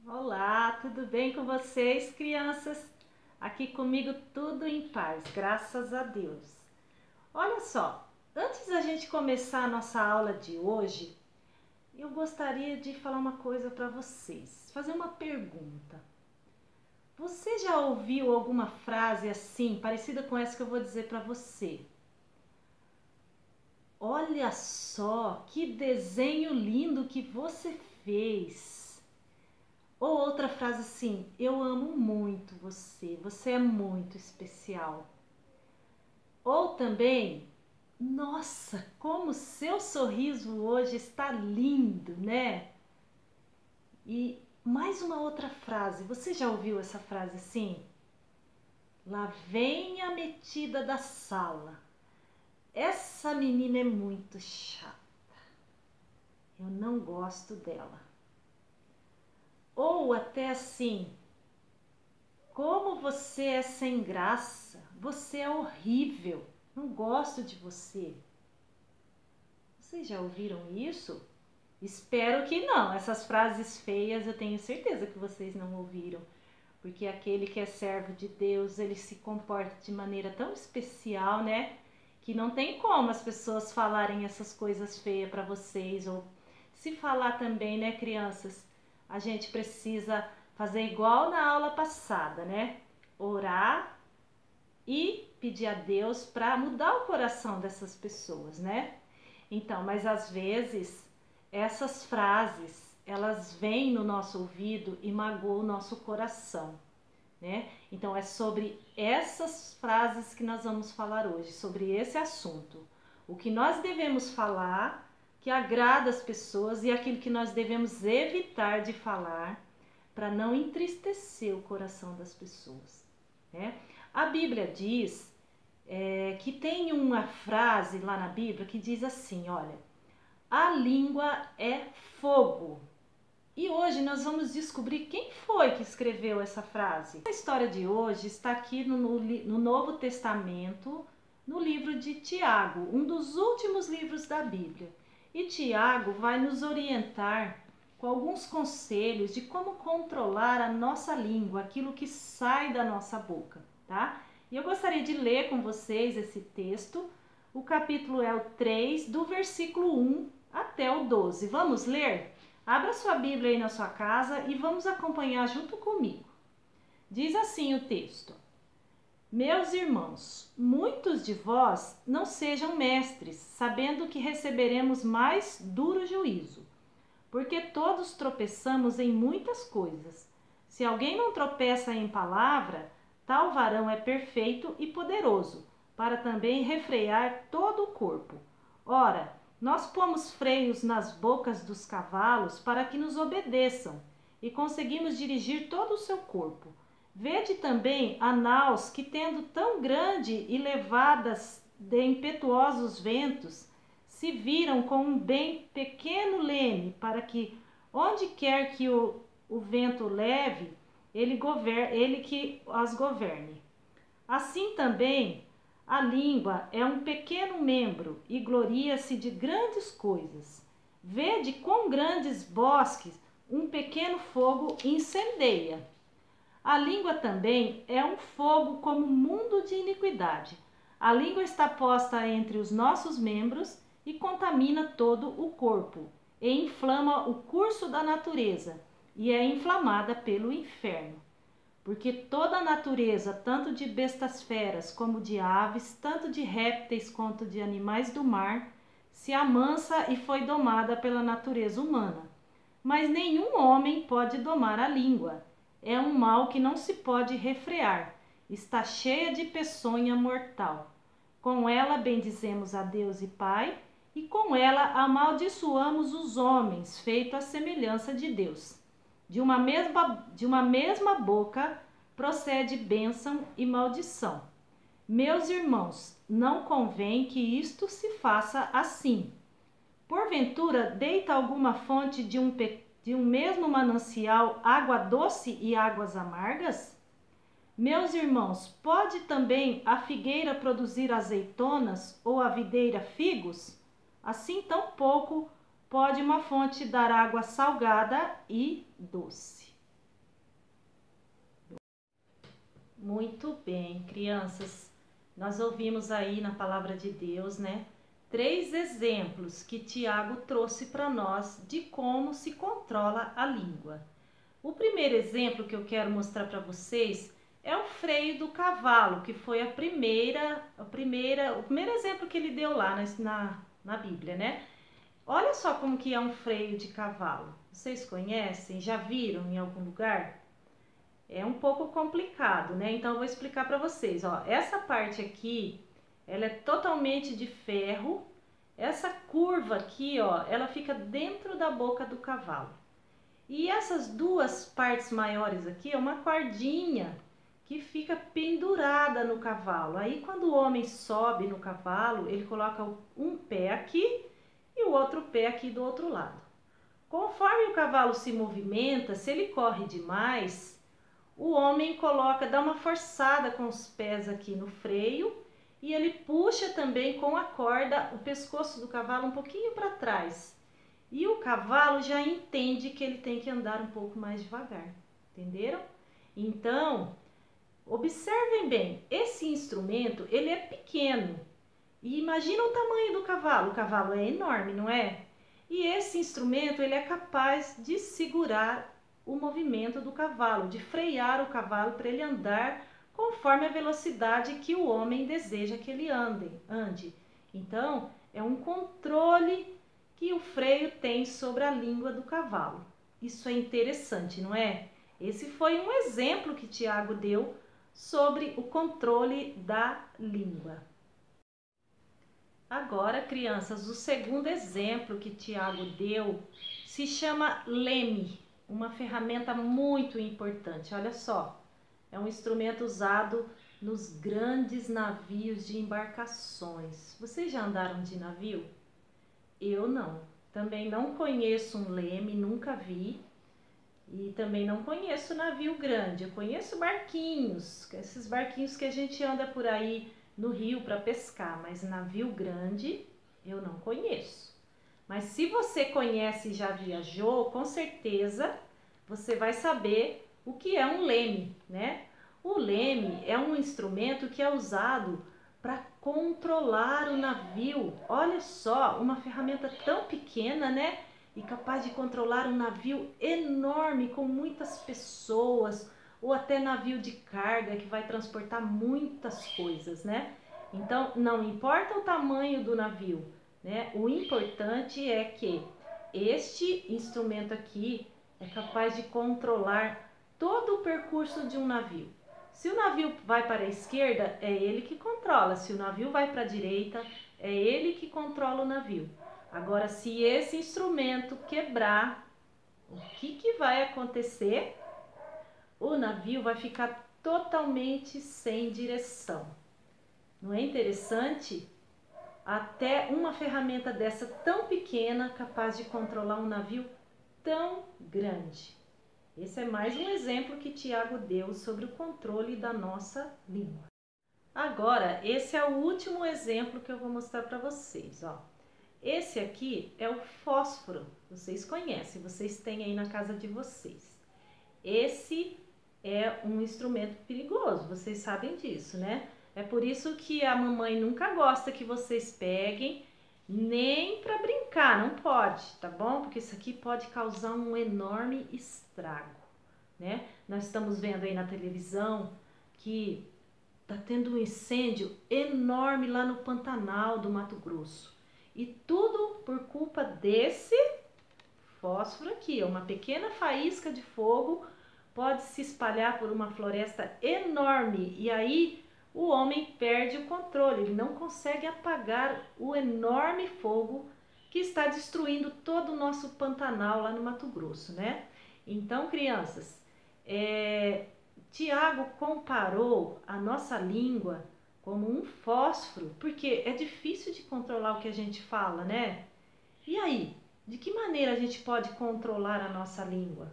Olá, tudo bem com vocês, crianças? Aqui comigo tudo em paz, graças a Deus. Olha só, antes da gente começar a nossa aula de hoje, eu gostaria de falar uma coisa para vocês, fazer uma pergunta. Você já ouviu alguma frase assim, parecida com essa que eu vou dizer para você? Olha só, que desenho lindo que você fez! Ou outra frase assim, eu amo muito você, você é muito especial. Ou também, nossa, como seu sorriso hoje está lindo, né? E mais uma outra frase, você já ouviu essa frase assim? Lá vem a metida da sala. Essa menina é muito chata, eu não gosto dela. Ou até assim, como você é sem graça, você é horrível, não gosto de você. Vocês já ouviram isso? Espero que não, essas frases feias eu tenho certeza que vocês não ouviram. Porque aquele que é servo de Deus, ele se comporta de maneira tão especial, né? Que não tem como as pessoas falarem essas coisas feias para vocês. Ou se falar também, né, crianças? A gente precisa fazer igual na aula passada, né? Orar e pedir a Deus para mudar o coração dessas pessoas, né? Então, mas às vezes essas frases, elas vêm no nosso ouvido e magoam o nosso coração, né? Então é sobre essas frases que nós vamos falar hoje, sobre esse assunto. O que nós devemos falar que agrada as pessoas e aquilo que nós devemos evitar de falar para não entristecer o coração das pessoas, né? A Bíblia diz que tem uma frase lá na Bíblia que diz assim, olha, a língua é fogo. E hoje nós vamos descobrir quem foi que escreveu essa frase. A história de hoje está aqui no Novo Testamento, no livro de Tiago, um dos últimos livros da Bíblia. E Tiago vai nos orientar com alguns conselhos de como controlar a nossa língua, aquilo que sai da nossa boca, tá? E eu gostaria de ler com vocês esse texto. O capítulo é o 3, do versículo 1 até o 12. Vamos ler? Abra sua Bíblia aí na sua casa e vamos acompanhar junto comigo. Diz assim o texto: Meus irmãos, muitos de vós não sejam mestres, sabendo que receberemos mais duro juízo, porque todos tropeçamos em muitas coisas. Se alguém não tropeça em palavra, tal varão é perfeito e poderoso, para também refrear todo o corpo. Ora, nós pomos freios nas bocas dos cavalos para que nos obedeçam, e conseguimos dirigir todo o seu corpo. Vede também a naus que, tendo tão grande e levadas de impetuosos ventos, se viram com um bem pequeno leme, para que, onde quer que o vento leve, ele que as governe. Assim também, a língua é um pequeno membro e gloria-se de grandes coisas. Vede quão grandes bosques um pequeno fogo incendeia. A língua também é um fogo como mundo de iniquidade. A língua está posta entre os nossos membros e contamina todo o corpo, e inflama o curso da natureza, e é inflamada pelo inferno. Porque toda a natureza, tanto de bestas feras como de aves, tanto de répteis quanto de animais do mar, se amansa e foi domada pela natureza humana. Mas nenhum homem pode domar a língua. É um mal que não se pode refrear. Está cheia de peçonha mortal. Com ela bendizemos a Deus e Pai, e com ela amaldiçoamos os homens, feito à semelhança de Deus. De uma mesma boca procede bênção e maldição. Meus irmãos, não convém que isto se faça assim. Porventura, deita alguma fonte de um mesmo manancial água doce e águas amargas? Meus irmãos, pode também a figueira produzir azeitonas ou a videira figos? Assim tampouco pode uma fonte dar água salgada e doce. Muito bem, crianças. Nós ouvimos aí na palavra de Deus, né? 3 exemplos que Tiago trouxe para nós de como se controla a língua. O primeiro exemplo que eu quero mostrar para vocês é o freio do cavalo, que foi o primeiro exemplo que ele deu lá na Bíblia, né? Olha só como que é um freio de cavalo. Vocês conhecem? Já viram em algum lugar? É um pouco complicado, né? Então eu vou explicar para vocês, ó. Essa parte aqui, ela é totalmente de ferro. Essa curva aqui, ó, ela fica dentro da boca do cavalo. E essas duas partes maiores aqui é uma cordinha que fica pendurada no cavalo. Aí quando o homem sobe no cavalo, ele coloca um pé aqui e o outro pé aqui do outro lado. Conforme o cavalo se movimenta, se ele corre demais, o homem dá uma forçada com os pés aqui no freio e ele puxa também com a corda o pescoço do cavalo um pouquinho para trás. E o cavalo já entende que ele tem que andar um pouco mais devagar, entenderam? Então, observem bem, esse instrumento ele é pequeno. E imagina o tamanho do cavalo, o cavalo é enorme, não é? E esse instrumento ele é capaz de segurar o movimento do cavalo, de frear o cavalo para ele andar conforme a velocidade que o homem deseja que ele ande. Então, é um controle que o freio tem sobre a língua do cavalo. Isso é interessante, não é? Esse foi um exemplo que Tiago deu sobre o controle da língua. Agora, crianças, o segundo exemplo que Tiago deu se chama leme, uma ferramenta muito importante. Olha só, é um instrumento usado nos grandes navios de embarcações. Vocês já andaram de navio? Eu não. Também não conheço um leme, nunca vi. E também não conheço navio grande. Eu conheço barquinhos, esses barquinhos que a gente anda por aí no rio para pescar, mas navio grande eu não conheço. Mas se você conhece e já viajou, com certeza você vai saber o que é um leme, né? O leme é um instrumento que é usado para controlar o navio. Olha só, uma ferramenta tão pequena, né? E capaz de controlar um navio enorme com muitas pessoas, ou até navio de carga que vai transportar muitas coisas, né? Então, não importa o tamanho do navio, né? O importante é que este instrumento aqui é capaz de controlar todo o percurso de um navio. Se o navio vai para a esquerda, é ele que controla. Se o navio vai para a direita, é ele que controla o navio. Agora, se esse instrumento quebrar, o que vai acontecer? O navio vai ficar totalmente sem direção. Não é interessante? Até uma ferramenta dessa tão pequena capaz de controlar um navio tão grande. Esse é mais um exemplo que Tiago deu sobre o controle da nossa língua. Agora, esse é o último exemplo que eu vou mostrar para vocês, ó. Esse aqui é o fósforo, vocês conhecem, vocês têm aí na casa de vocês. Esse é um instrumento perigoso, vocês sabem disso, né? É por isso que a mamãe nunca gosta que vocês peguem, nem para brincar, não pode, tá bom? Porque isso aqui pode causar um enorme estrago, né? Nós estamos vendo aí na televisão que tá tendo um incêndio enorme lá no Pantanal do Mato Grosso. E tudo por culpa desse fósforo aqui. Uma pequena faísca de fogo pode se espalhar por uma floresta enorme e aí o homem perde o controle. Ele não consegue apagar o enorme fogo que está destruindo todo o nosso Pantanal lá no Mato Grosso, né? Então, crianças, Tiago comparou a nossa língua como um fósforo, porque é difícil de controlar o que a gente fala, né? E aí, de que maneira a gente pode controlar a nossa língua?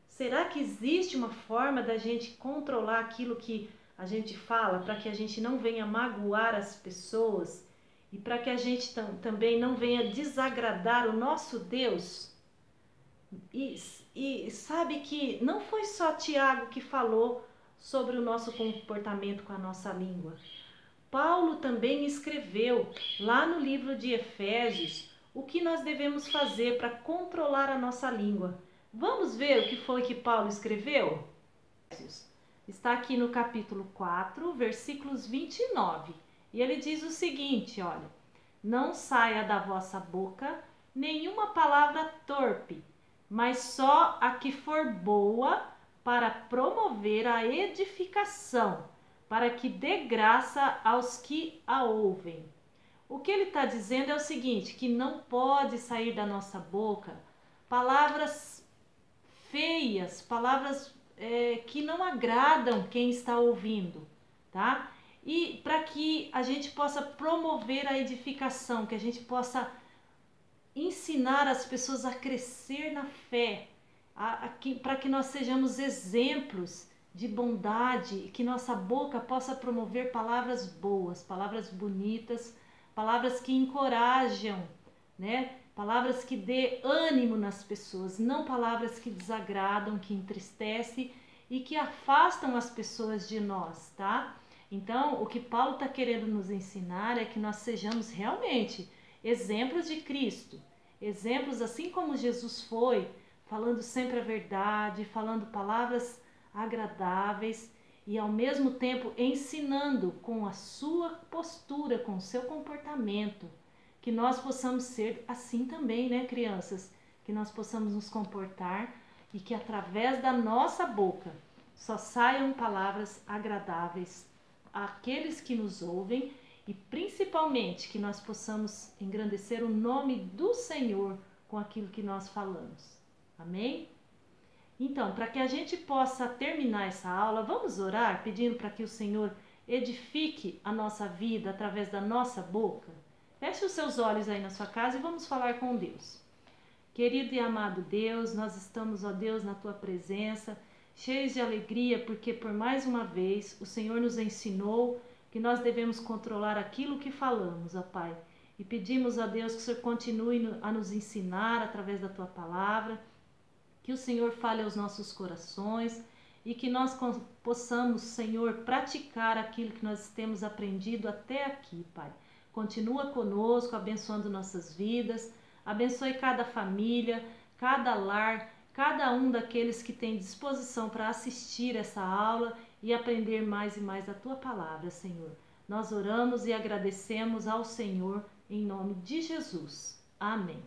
Será que existe uma forma da gente controlar aquilo que a gente fala para que a gente não venha magoar as pessoas e para que a gente também não venha desagradar o nosso Deus? E sabe que não foi só Tiago que falou sobre o nosso comportamento com a nossa língua. Paulo também escreveu lá no livro de Efésios o que nós devemos fazer para controlar a nossa língua. Vamos ver o que foi que Paulo escreveu? Está aqui no capítulo 4, versículos 29. E ele diz o seguinte, olha: não saia da vossa boca nenhuma palavra torpe, mas só a que for boa para promover a edificação, para que dê graça aos que a ouvem. O que ele está dizendo é o seguinte, que não pode sair da nossa boca palavras feias, palavras que não agradam quem está ouvindo, tá? E para que a gente possa promover a edificação, que a gente possa ensinar as pessoas a crescer na fé, para que nós sejamos exemplos de bondade e que nossa boca possa promover palavras boas, palavras bonitas, palavras que encorajam, né? Palavras que dê ânimo nas pessoas, não palavras que desagradam, que entristecem e que afastam as pessoas de nós, tá? Então, o que Paulo está querendo nos ensinar é que nós sejamos realmente exemplos de Cristo, exemplos assim como Jesus foi, falando sempre a verdade, falando palavras agradáveis e ao mesmo tempo ensinando com a sua postura, com o seu comportamento, que nós possamos ser assim também, né, crianças? Que nós possamos nos comportar e que através da nossa boca só saiam palavras agradáveis àqueles que nos ouvem e principalmente que nós possamos engrandecer o nome do Senhor com aquilo que nós falamos. Amém? Então, para que a gente possa terminar essa aula, vamos orar pedindo para que o Senhor edifique a nossa vida através da nossa boca? Feche os seus olhos aí na sua casa e vamos falar com Deus. Querido e amado Deus, nós estamos, ó Deus, na Tua presença, cheios de alegria, porque por mais uma vez o Senhor nos ensinou que nós devemos controlar aquilo que falamos, ó Pai. E pedimos a Deus que o Senhor continue a nos ensinar através da Tua palavra, que o Senhor fale aos nossos corações e que nós possamos, Senhor, praticar aquilo que nós temos aprendido até aqui, Pai. Continua conosco, abençoando nossas vidas, abençoe cada família, cada lar, cada um daqueles que tem disposição para assistir essa aula e aprender mais e mais a Tua palavra, Senhor. Nós oramos e agradecemos ao Senhor em nome de Jesus. Amém.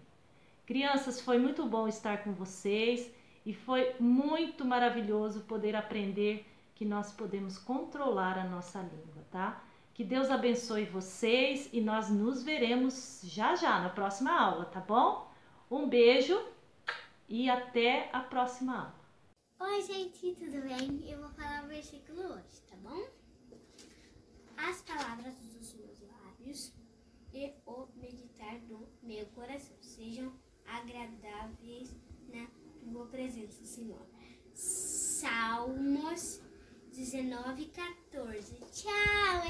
Crianças, foi muito bom estar com vocês e foi muito maravilhoso poder aprender que nós podemos controlar a nossa língua, tá? Que Deus abençoe vocês e nós nos veremos já já na próxima aula, tá bom? Um beijo e até a próxima aula. Oi, gente, tudo bem? Eu vou falar o versículo hoje, tá bom? As palavras dos meus lábios e o meditar do meu coração sejam agradáveis na tua presença, Senhor. Salmos 19:14. Tchau!